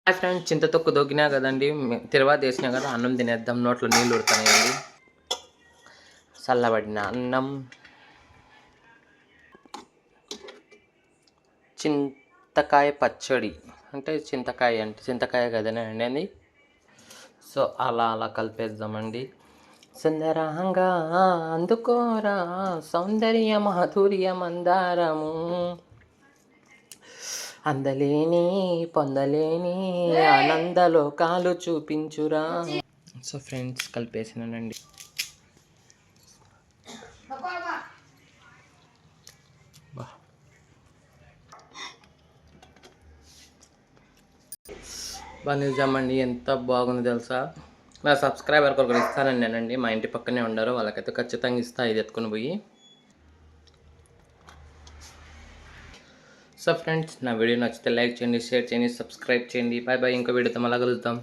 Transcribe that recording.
Hi friends, చింతతొక్కు దొగ్గినా కదండి, తిరువాత వేసినా కదా, అన్నం తినేద్దాం. నోట్లో నీళ్ళు ఉడుతున్నాయండి. చల్లబడిన అన్నం, చింతకాయ పచ్చడి. అంటే చింతకాయ కదనండి అది. సో అలా కలిపేద్దామండి. సుందరంగా అందుకోరా సౌందర్య మాధుర్య మందారము, అందలేని పొందలేని ఆనందలోకాలు చూపించురా. So friends, కలిపేసినానండి. బాగా నిజమండి, ఎంత బాగుంది తెలుసా. నా సబ్స్క్రైబర్ ఒకరు ఇస్తానండి నేనండి, మా ఇంటి పక్కనే ఉండారు, వాళ్ళకైతే ఖచ్చితంగా ఇస్తా ఇది ఎత్తుకొని పోయి. సో ఫ్రెండ్స్, నా వీడియో నచ్చితే లైక్ చేయండి, షేర్ చేయండి, సబ్స్క్రైబ్ చేయండి. Bye bye. ఇంకో వీడియోతో మళ్ళీ కలుద్దాం.